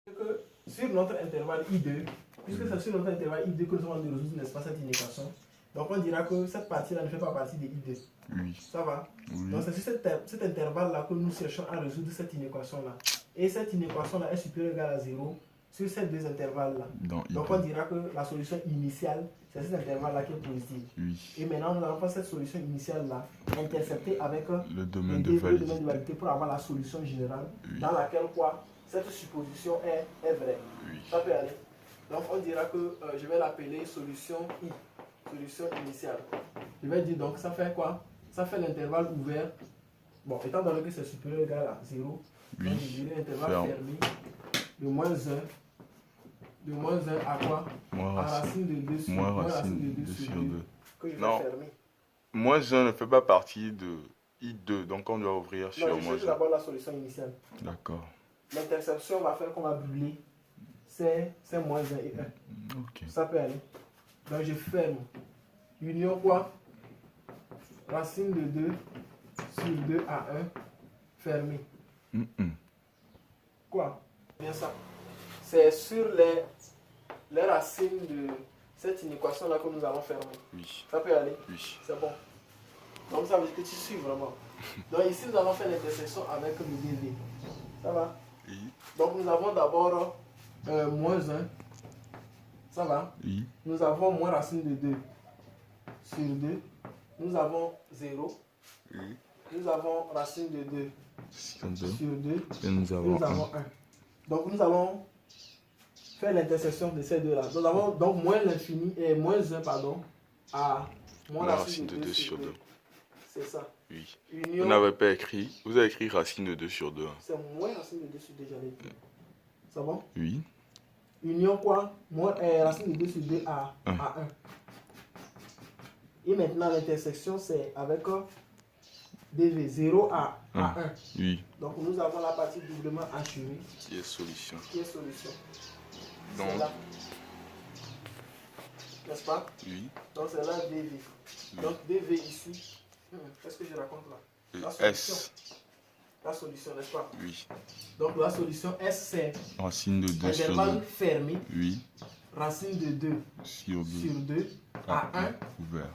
Que sur notre intervalle I2, puisque c'est sur notre intervalle I2 que nous avons de résoudre, n'est-ce pas, cette inéquation, donc on dira que cette partie-là ne fait pas partie de I2. Oui. Ça va? Oui. Donc c'est sur cet intervalle-là que nous cherchons à résoudre cette inéquation-là. Et cette inéquation-là est supérieure ou égale à 0 sur ces deux intervalles-là. Donc on dira que la solution initiale, c'est cet intervalle-là qui est positive. Oui. Et maintenant, nous allons faire cette solution initiale-là interceptée avec le domaine de validité pour avoir la solution générale, oui. dans laquelle quoi cette supposition est vraie. Oui. Ça peut aller. Donc on dira que je vais l'appeler solution I, solution initiale. Je vais dire donc ça fait quoi? Ça fait l'intervalle ouvert. Bon, étant donné que c'est supérieur ou égal à 0, oui. donc je dirais l'intervalle fermé de moins 1. De moins 1 à quoi? À racine de 2 sur 2. Que je vais fermer. Moins 1 ne fait pas partie de I2, donc on doit ouvrir sur moins 1. Je cherche d'abord la solution initiale. D'accord. L'intersection va faire qu'on va brûler. C'est moins 1 et 1. Okay. Ça peut aller. Donc je ferme. Union quoi? Racine de 2 sur 2 à 1. Fermé. Quoi? Bien ça. C'est sur les racines de cette inéquation-là que nous allons fermer. Oui. Ça peut aller? Oui. C'est bon. Donc ça veut dire que tu suis vraiment. Donc ici nous allons faire l'intersection avec le DV. Ça va? Oui. Donc nous avons d'abord moins 1. Ça va? Oui. Nous avons moins racine de 2 sur 2. Nous avons 0. Oui. Nous avons racine de 2 sur 2. Et nous avons 1. Donc nous allons faire l'intersection de ces deux-là. Nous avons donc moins l'infini et moins 1 pardon à moins racine de 2 sur 2. C'est ça. Oui. Union, vous n'avez pas écrit. Vous avez écrit racine de 2 sur 2. C'est moins racine de 2 sur 2, j'allais dire. C'est bon? Oui. Union quoi? Moins racine de 2 sur 2 à 1. Et maintenant l'intersection c'est avec DV 0 à 1. Oui. Donc nous avons la partie doublement assurée. Qui est solution. Donc, c'est là. N'est-ce pas? Oui. Donc c'est là DV. Oui. Donc DV ici. Qu'est-ce que je raconte là? La solution. S. La solution, n'est-ce pas? Oui. Donc la solution S c'est racine de 2 sur 2. Intervalle fermé. Oui. Racine de 2 sur 2 à 1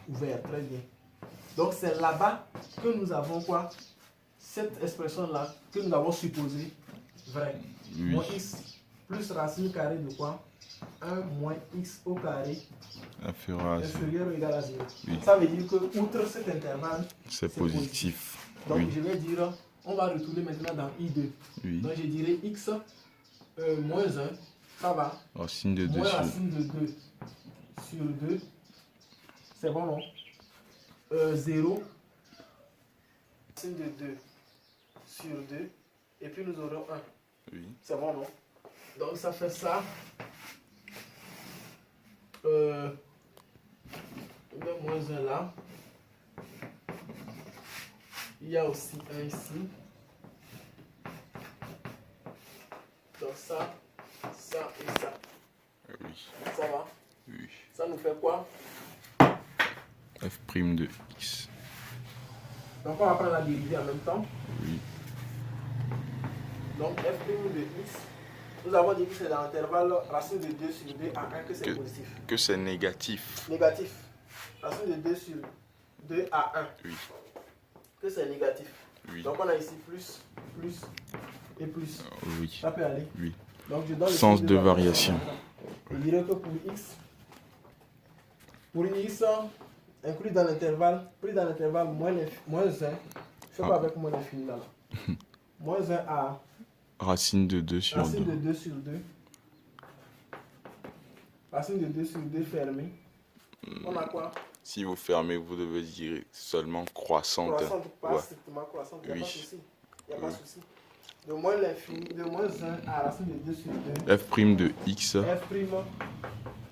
ouvert. Très bien. Donc c'est là-bas que nous avons quoi? Cette expression-là que nous avons supposée vraie. Oui. Moins x plus racine carrée de quoi? 1 moins x au carré inférieur ou égal à 0. Oui. Ça veut dire que outre cet intervalle, c'est positif. Donc je vais dire, on va retourner maintenant dans I2. Oui. Donc je dirais x moins 1, ça va. Racine de 2 moins sur racine de 2 sur 2. C'est bon, non? 0. Racine de 2 sur 2. Et puis nous aurons 1. Oui. C'est bon, non? Donc ça fait ça. Moins 1 là. Il y a aussi 1 ici. Donc ça et ça. Oui. Ça va? Oui. Ça nous fait quoi? F' de x. Donc on va prendre la dérivée en même temps. Oui. Donc F' de x. Nous avons dit que c'est dans l'intervalle racine de 2 sur 2 à 1 que c'est positif. Que c'est négatif. Négatif. Racine de 2 sur 2 à 1. Oui. Que c'est négatif. Oui. Donc on a ici plus et plus. Oui. Ça peut aller. Oui. Donc je donne le sens de variation. Je dirais que pour x inclus dans l'intervalle, pris dans l'intervalle moins 1, je fais pas avec moins l'infini là. Moins 1 à racine de 2 sur 2. Racine de 2 sur 2. Racine de 2 sur 2 fermée. On a quoi? Si vous fermez, vous devez dire seulement croissante. Croissante, pas strictement croissante. Il n'y a pas de souci. Il n'y a pas de souci. De moins l'infini, de moins 1 à racine de 2 sur 2. F' de x. F'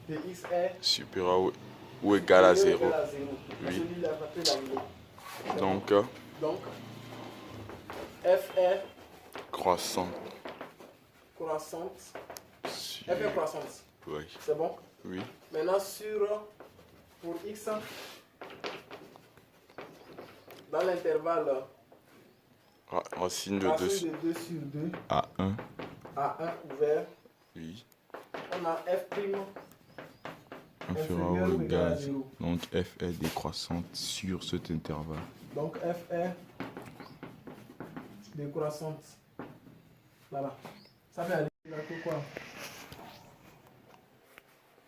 de x est supérieur ou égal à 0. Oui. Donc, F est croissante. Croissante. F est croissante. Oui. C'est bon? Oui. Maintenant, pour x, dans l'intervalle racine de 2 sur 2 à 1. À 1 ouvert. Oui. On a f' Inférieur ou égal à 0. Donc f est décroissante sur cet intervalle. Donc f est décroissante. Voilà. Ça fait aller quoi?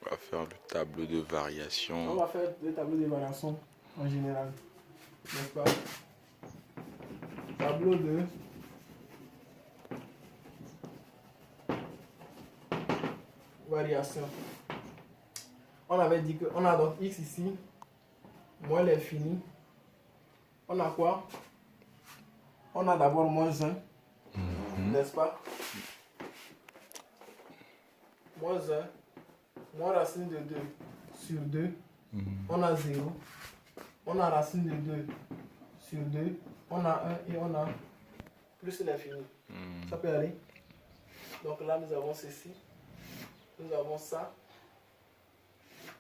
On va faire le tableau de variation. On va faire le tableau de variation en général. N'est-ce pas? Tableau de variation. On avait dit qu'on a donc x ici, moins l'infini. On a quoi? On a d'abord moins 1, n'est-ce pas? Moins 1, moins racine de 2 sur 2, on a 0. On a racine de 2 sur 2, on a 1 et on a plus l'infini. Ça peut aller. Donc là, nous avons ceci. Nous avons ça.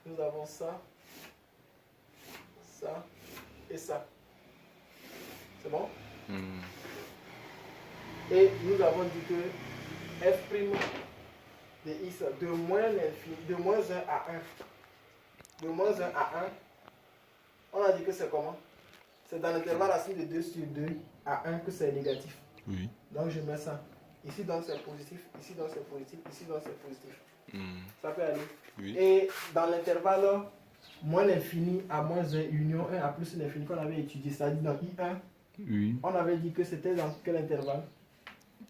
Nous avons ça. Ça. Et ça. C'est bon? Et nous avons dit que f' de x de moins l'infini, de moins 1 à 1. De moins 1 à 1. On a dit que c'est comment? C'est dans l'intervalle racine de 2 sur 2 à 1 que c'est négatif. Oui. Donc je mets ça. Ici donc c'est positif, ici donc c'est positif, ici donc c'est positif. Ça peut aller. Oui. Et dans l'intervalle moins l'infini à moins 1, union 1 à plus l'infini qu'on avait étudié, c'est-à-dire dans I1, oui. On avait dit que c'était dans quel intervalle?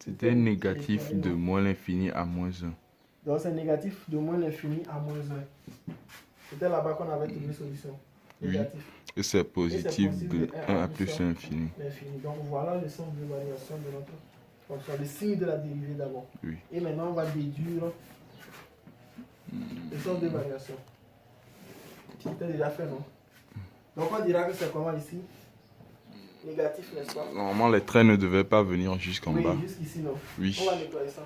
C'était négatif de moins l'infini à moins 1. Donc c'est négatif de moins l'infini à moins 1. C'était là-bas qu'on avait trouvé solution. Négatif. Oui. Et c'est positif de 1 à plus l'infini. Donc voilà le sens de variation de notre fonction. Le signe de la dérivée d'abord. Oui. Et maintenant on va déduire le sens de variation. C'était déjà fait, non? Donc on dira que c'est comment ici? Négatif, n'est-ce pas? Normalement les traits ne devaient pas venir jusqu'en bas. Oui, jusqu'ici, non. Oui. On va nettoyer ça.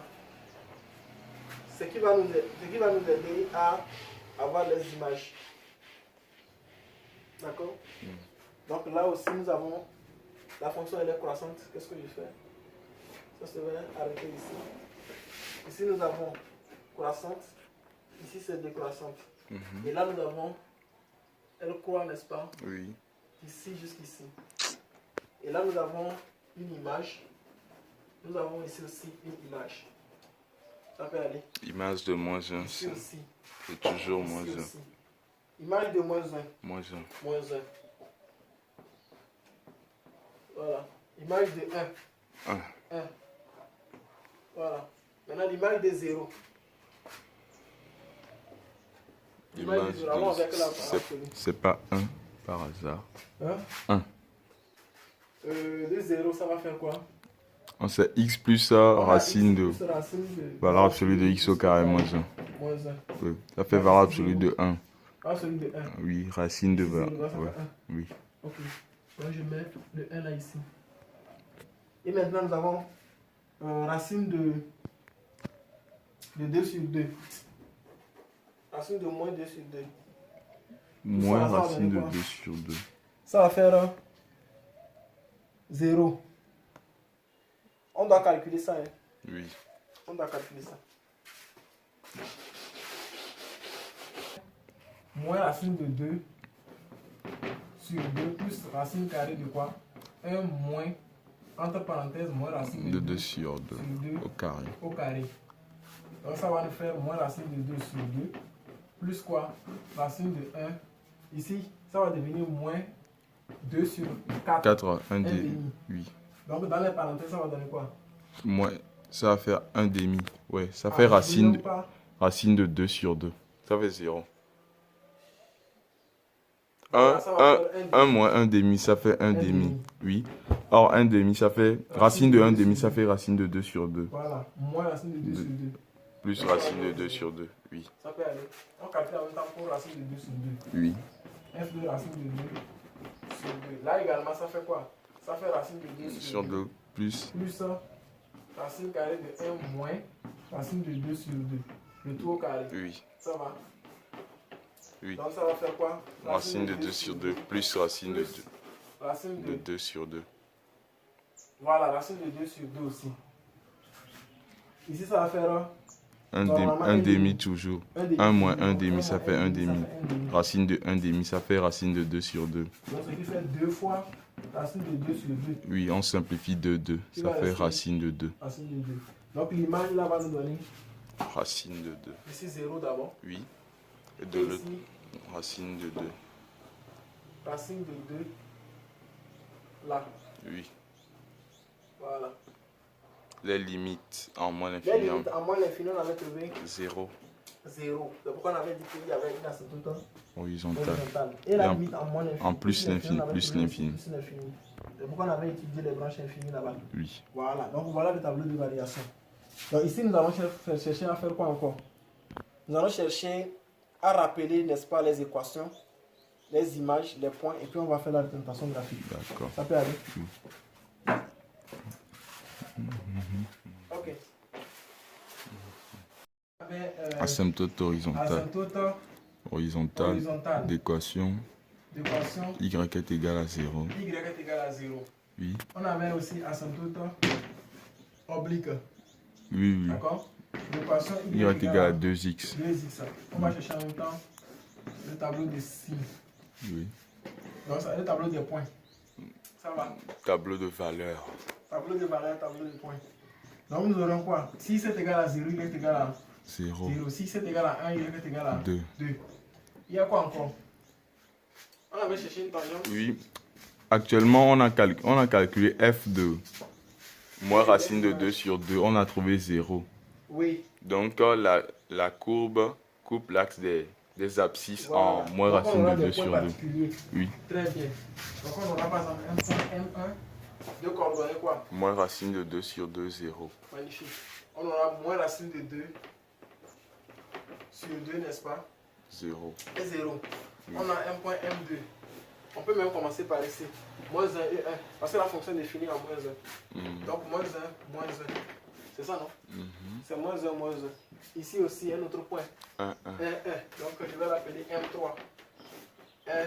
Ce qui va nous aider à avoir les images. D'accord? Donc là aussi, nous avons la fonction elle est croissante. Qu'est-ce que je fais? Ça se va arrêter ici. Ici, nous avons croissante. Ici, c'est décroissante. Et là, nous avons elle croît, n'est-ce pas? Oui. Ici jusqu'ici. Et là, nous avons une image. Nous avons ici aussi une image. Ça peut aller. Image de moins 1. Ici aussi. C'est toujours Ici moins 1. aussi. Image de moins 1. Moins 1. Moins 1. Voilà. Image de 1. 1. Voilà. Maintenant, l'image de 0. L'image de 0. C'est pas 1 par hasard. 1. De 0, ça va faire quoi? On sait x plus a racine de valeur absolue de x au carré moins 1. Moins 1. Oui. Ça fait valeur absolue de 1. Valeur absolue de 1. Oui, racine de 20. Ouais. Oui. Ok. Donc je mets le 1 là ici. Et maintenant nous avons racine de 2 sur 2. Racine de moins 2 sur 2. Moins racine de 2 sur 2. Ça va faire 0. On doit calculer ça. Hein? Oui. On doit calculer ça. Moins racine de 2 sur 2 plus racine carrée de quoi? 1 moins, entre parenthèses, moins racine de 2 sur 2 au carré. Au carré. Donc ça va nous faire moins racine de 2 sur 2 plus quoi? Racine de 1. Ici, ça va devenir moins 2 sur 4. 4, 1 demi. Oui. Donc dans les parenthèses, ça va donner quoi? Moins, ça va faire 1 demi. Ouais, ça fait racine de 2 sur 2. Ça fait 0. 1 moins 1 demi, ça fait 1 demi. Oui. Or, 1 demi, ça fait racine de 1 demi, ça fait racine de 2 sur 2. Voilà. Moins racine de 2 sur 2. Plus racine de 2 sur 2. Oui. Ça peut aller. On calcule en même temps pour racine de 2 sur 2. Oui. F de racine de 2 sur 2. Là également, ça fait quoi? Ça fait racine de 2 sur 2. Plus racine carrée de 1 moins racine de 2 sur 2. Le tout au carré. Oui. Ça va? Oui. Donc ça va faire quoi? Racine de 2 sur 2 plus racine de 2 sur 2. Voilà, racine de 2 sur 2 aussi. Ici, ça va faire un demi toujours. 1 moins 1 demi, ça fait 1 demi. Racine de 1 demi, ça fait racine de 2 sur 2. Donc ce qui fait 2 fois racine de 2 sur 2. Oui, on simplifie de 2. Ça fait racine de 2. Racine de 2. Donc l'image là va nous donner racine de 2. Ici 0 d'abord. Oui. Et de l'autre, racine de 2. Racine de 2. Là. Oui. Voilà. Les limites en moins l'infini. Les limites en moins l'infini, on avait trouvé 0. 0. C'est pourquoi on avait dit qu'il y avait une asymptote horizontale. Et la limite en moins l'infini. En plus l'infini, plus l'infini. C'est pourquoi on avait étudié les branches infinies là-bas. Oui. Voilà, donc voilà le tableau de variation. Donc ici, nous allons chercher à faire quoi encore? Nous allons chercher à rappeler, n'est-ce pas, les équations, les images, les points, et puis on va faire la représentation graphique. D'accord. Ça peut aller? Oui. Ok. Asymptote horizontale. Asymptote horizontale. D'équation. Y est égal à 0. Y est égal à 0. Oui. On avait aussi asymptote oblique. Oui, oui. D'accord? L'équation Y est égal à 2x. 2x. On va chercher en même temps le tableau des signes. Oui. Donc, c'est le tableau des points. Ça va? Tableau de valeur. Tableau de valeur, tableau de points. Donc, nous aurons quoi? Si c'est égal à 0, y est égal à 0. 0. Si c'est égal à 1, y est égal à 2. Il y a quoi encore? On avait cherché une tangente. Oui. Actuellement, on a calculé f de moins racine de 2 sur 2. On a trouvé 0. Oui. Donc, la courbe coupe l'axe des abscisses en moins racine de 2 sur 2. Oui. Très bien. Donc, on aura par exemple un point M1 de coordonnées quoi? Moins racine de 2 sur 2, 0. Magnifique. On aura moins racine de 2 sur 2, n'est-ce pas? 0. Et 0. Oui. On a un point M2. On peut même commencer par ici. Moins 1 et 1. Parce que la fonction est définie en moins 1. Donc, moins 1, moins 1. C'est ça, non? C'est moins 1, moins 1. Ici aussi, un autre point. 1, 1. 1, 1. Donc, je vais l'appeler M3. 1, 1.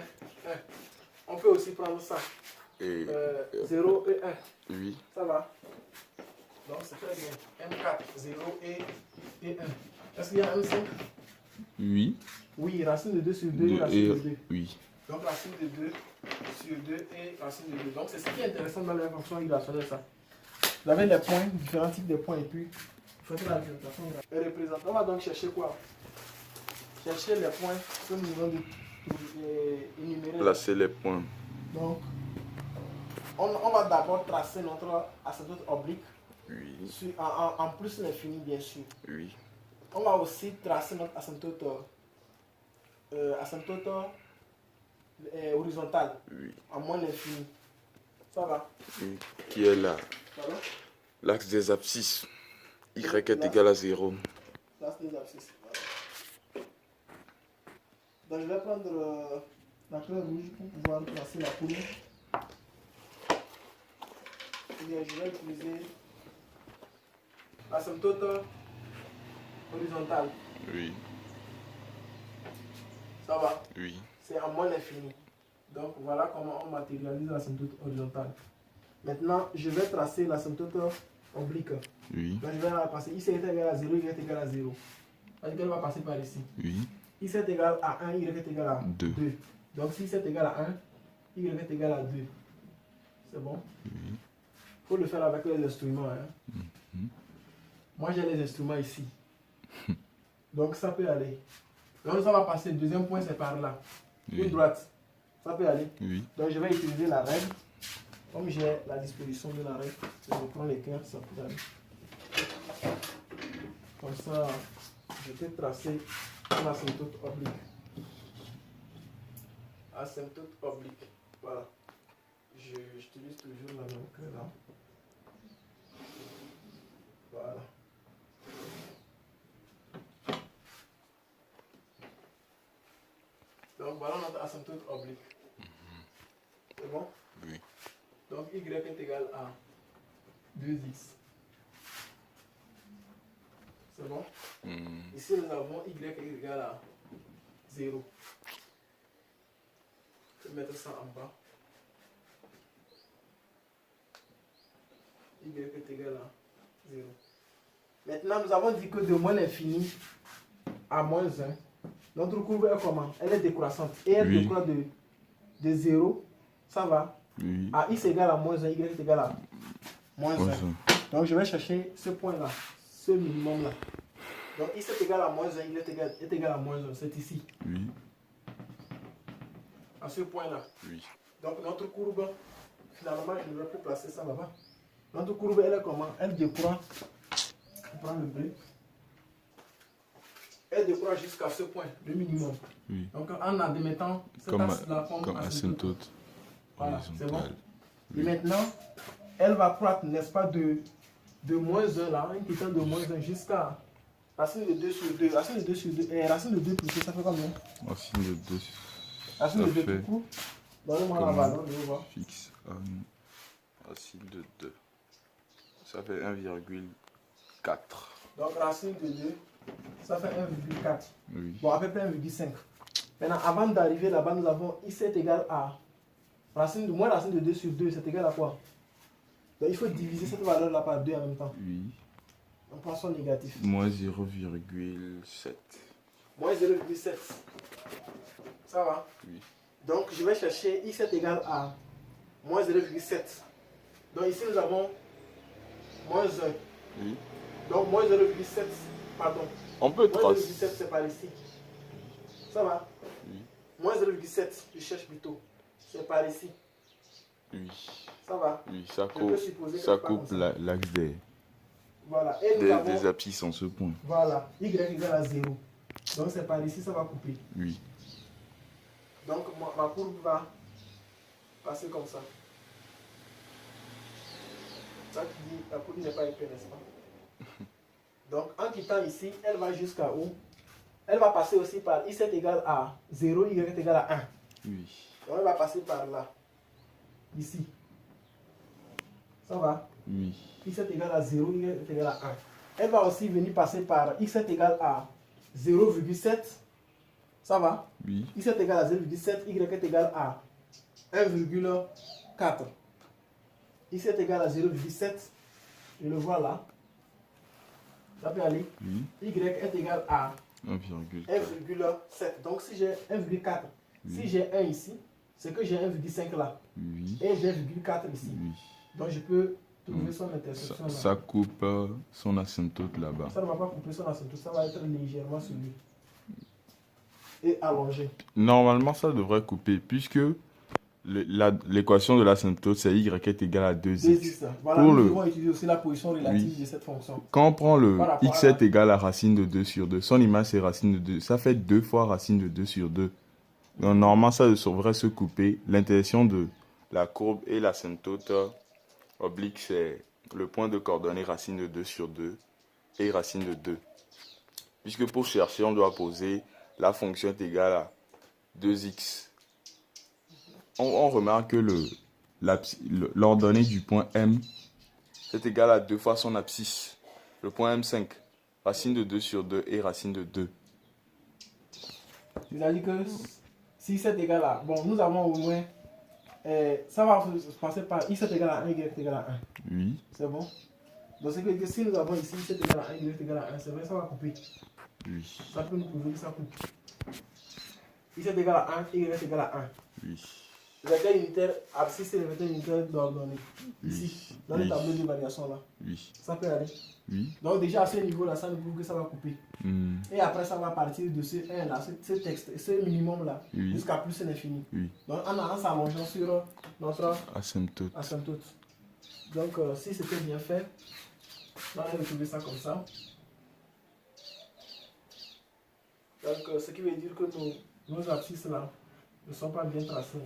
On peut aussi prendre ça. 0 et 1. Oui. Ça va? Donc, c'est très bien. M4, 0 et 1. Est-ce qu'il y a un 5? Oui. Oui, racine de 2 sur 2 et racine de 2. Oui. Donc, racine de 2 sur 2 et racine de 2. Donc, c'est ce qui est intéressant dans la fonction irrationnelle, ça. Vous avez les points, différents types de points, et puis, vous faites la représentation. On va donc chercher quoi? Chercher les points que nous allons énumérer. Placer les points. Donc, on va d'abord tracer notre asymptote oblique. Oui. En plus l'infini, bien sûr. Oui. On va aussi tracer notre asymptote horizontale. Oui. En moins l'infini. Ça va? Oui. Qui est là? L'axe des abscisses. Y est égal à 0. L'axe des abscisses. Voilà. Donc je vais prendre la couleur rouge pour pouvoir tracer la couleur. Je vais utiliser l'asymptote horizontale. Oui. Ça va? Oui. C'est en moins l'infini. Donc voilà comment on matérialise l'asymptote horizontale. Maintenant, je vais tracer l'asymptote oblique. Oui. Donc je vais la passer. Ici est égal à 0, y est égal à 0. Parce qu'elle va passer par ici. Oui. Ici est égal à 1, y est égal à 2. Donc si c'est égal à 1, y est égal à 2. C'est bon? Oui. Il faut le faire avec les instruments. Hein. Moi j'ai les instruments ici. Donc ça peut aller. Donc ça va passer. Le deuxième point c'est par là. Oui. Une droite. Ça peut aller. Oui. Donc je vais utiliser la règle. Comme j'ai la disposition de la règle, je prends les cœurs, ça peut aller. Comme ça, je peux tracer une asymptote oblique. Asymptote oblique. Voilà. J'utilise toujours la même cœur là. Voilà. Donc voilà notre asymptote oblique. C'est bon? Oui. Donc y est égal à 2x. C'est bon? Ici nous avons y est égal à 0. Je vais mettre ça en bas. Y est égal à 0. Maintenant, nous avons dit que de moins l'infini à moins 1, notre courbe est comment? Elle est décroissante. Et elle décroît de 0, ça va? Oui. À x égale à moins 1, y est égal à moins 1. Donc, je vais chercher ce point-là, ce minimum-là. Donc, x est égal à moins 1, y est égal à moins 1. C'est ici. Oui. À ce point-là. Oui. Donc, notre courbe, finalement, je ne vais plus placer ça là-bas. Notre courbe, elle est comment? Elle décroît. On prend le blé. Elle décroît jusqu'à ce point, le minimum. Oui. Donc, en admettant cette axe-là comme asymptote. Voilà, c'est bon. Oui. Et maintenant, elle va croître, n'est-ce pas, de moins 1 là, un quittant de moins 1 jusqu'à racine de 2 sur 2. Racine de 2 sur 2. Et racine de 2 plus 2, ça fait combien? Racine de 2. Racine de 2 tout court. Donnez-moi la valeur, je vais voir. Fixe racine de 2. Ça fait 1,4. Donc, racine de 2, ça fait 1,4. Oui. Bon, à peu près 1,5. Maintenant, avant d'arriver là-bas, nous avons x est égal à moins racine de 2 sur 2, c'est égal à quoi? Donc, il faut diviser cette valeur-là par 2 en même temps. Oui. On prend son négatif. Moins 0,7. Moins 0,7. Ça va? Oui. Donc, je vais chercher x est égal à moins 0,7. Donc, ici, nous avons moins 1. Oui. Donc, moins 0,7, pardon. On peut Moins tracer. 0,7, c'est par ici. Ça va? Oui. Moins 0,7, je cherche plutôt. C'est par ici. Oui. Ça va? Oui, ça coupe l'axe voilà. Et nous avons, des abscisses en ce point. Voilà. Y égale à 0. Donc, c'est par ici, ça va couper. Oui. Donc, ma courbe va passer comme ça. Ça qui dit, la courbe n'est pas épais, n'est-ce pas? Donc, en quittant ici, elle va jusqu'à où? Elle va passer aussi par x est égal à 0, y est égal à 1. Oui. Donc, elle va passer par là. Ici. Ça va? Oui. X est égal à 0, y est égal à 1. Elle va aussi venir passer par x est égal à 0,7. Ça va? Oui. X est égal à 0,7, y est égal à 1,4. X est égal à 0,7. Je le vois là. Ça peut aller. Oui. Y est égal à 1,7. Donc si j'ai 1,4, si j'ai 1 ici, c'est que j'ai 1,5 là. Oui. Et j'ai 1,4 ici. Oui. Donc je peux trouver son intersection là. Ça coupe son asymptote là-bas. Ça ne va pas couper son asymptote, ça va être légèrement sur lui. Et allongé. Normalement, ça devrait couper puisque l'équation de l'asymptote, c'est y est égal à 2x. Voilà, nous devons utiliser aussi la position relative de cette fonction. Quand on prend le x est égal à racine de 2 sur 2, son image c'est racine de 2, ça fait 2 fois racine de 2 sur 2. Donc normalement, ça devrait se couper. L'intersection de la courbe et l'asymptote oblique, c'est le point de coordonnée racine de 2 sur 2 et racine de 2. Puisque pour chercher, on doit poser la fonction est égale à 2x. On remarque que l'ordonnée du point M est égal à 2 fois son abscisse. Le point M5, racine de 2 sur 2 et racine de 2. C'est-à-dire que si c'est égal à... Bon, nous avons au moins... ça va se passer par x est égal à 1, y est égal à 1. Oui. C'est bon? Donc c'est que si nous avons ici x est égal à 1, y est égal à 1, c'est vrai, ça va couper. Oui. Ça peut nous prouver que ça coupe. X est égal à 1, y est égal à 1. Oui. Le vecteur unitaire abscisse et le vecteur unitaire d'ordonnée. Ici, dans le tableau de variation là. Oui. Ça peut aller. Oui. Donc déjà à ce niveau là, ça nous prouve que ça va couper. Et après ça va partir de ce 1 là, ce texte, ce minimum là, jusqu'à plus l'infini. Oui. Donc en s'allongeant sur notre asymptote. Donc si c'était bien fait, on va retrouver ça comme ça. Donc ce qui veut dire que nos abscisses là ne sont pas bien tracés.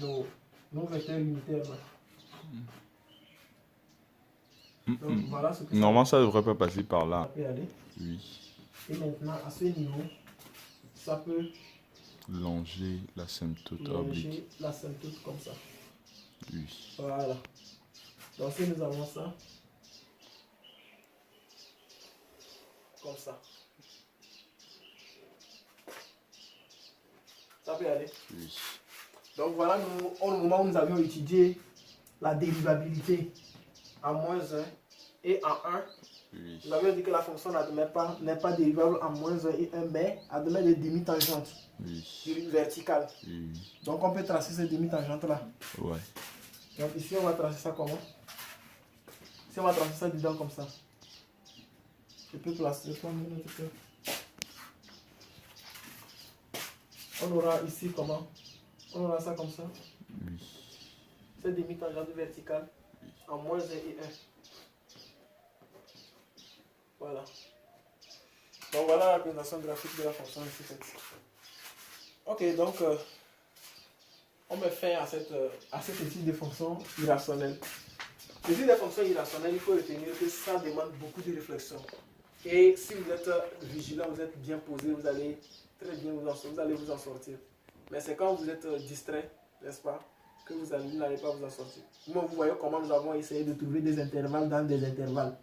Nos vecteurs unitaires là. Donc, voilà ce que normalement, ça ne devrait pas passer par là. Ça peut aller. Oui. Et maintenant, à ce niveau, ça peut longer l'asymptote oblique. Longer l'asymptote comme ça. Oui. Voilà. Donc si nous avons ça, comme ça. Ça peut aller. Oui. Donc voilà, au moment où nous avions étudié la dérivabilité à moins 1 et à 1 Oui. Nous avons dit que la fonction n'est pas dérivable en -1 et 1, mais admet des demi-tangentes verticales. Oui. Donc on peut tracer ces demi-tangentes-là. Ouais. Donc ici, on va tracer ça comment? Si on va tracer ça dedans comme ça. Je peux placer le point de vue. On aura ici comment? On aura ça comme ça. Oui. C'est demi-tangente verticale en -1 et 1. Voilà. Donc voilà la représentation graphique de la fonction ici faite. Ok, donc on met fin à cette étude des fonctions irrationnelles. L'étude des fonctions irrationnelles, il faut retenir que ça demande beaucoup de réflexion. Et si vous êtes vigilant, vous êtes bien posé, vous allez très bien vous en sortir. Mais c'est quand vous êtes distrait, n'est-ce pas, que vous n'allez pas vous en sortir. Moi, vous voyez comment nous avons essayé de trouver des intervalles dans des intervalles.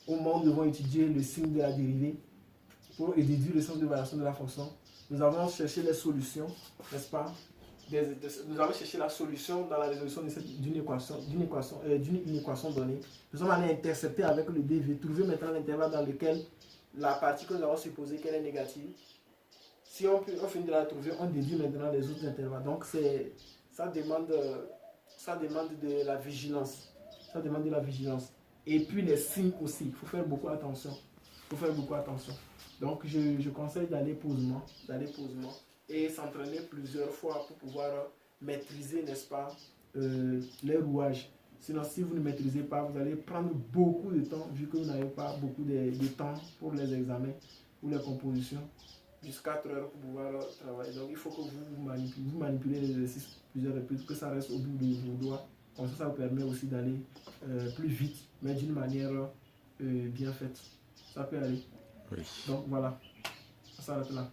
Au moment où nous devons étudier le signe de la dérivée pour déduire le sens de variation de la fonction, nous avons cherché les solutions, n'est-ce pas? Nous avons cherché la solution dans la résolution d'une équation donnée. Nous sommes allés intercepter avec le dv, trouver maintenant l'intervalle dans lequel la partie que nous avons supposé qu'elle est négative. Si on finit de la trouver, on déduit maintenant les autres intervalles. Donc ça demande de la vigilance. Ça demande de la vigilance. Et puis les signes aussi, il faut faire beaucoup attention. Donc je conseille d'aller posément et s'entraîner plusieurs fois pour pouvoir maîtriser, n'est-ce pas, les rouages. Sinon, si vous ne maîtrisez pas, vous allez prendre beaucoup de temps, vu que vous n'avez pas beaucoup de temps pour les examens ou les compositions, jusqu'à 4 heures pour pouvoir travailler. Donc il faut que vous manipulez les exercices plusieurs reprises, que ça reste au bout de vos doigts. Comme ça vous permet aussi d'aller plus vite, mais d'une manière bien faite. Ça peut aller. Oui. Donc voilà, ça s'arrête là.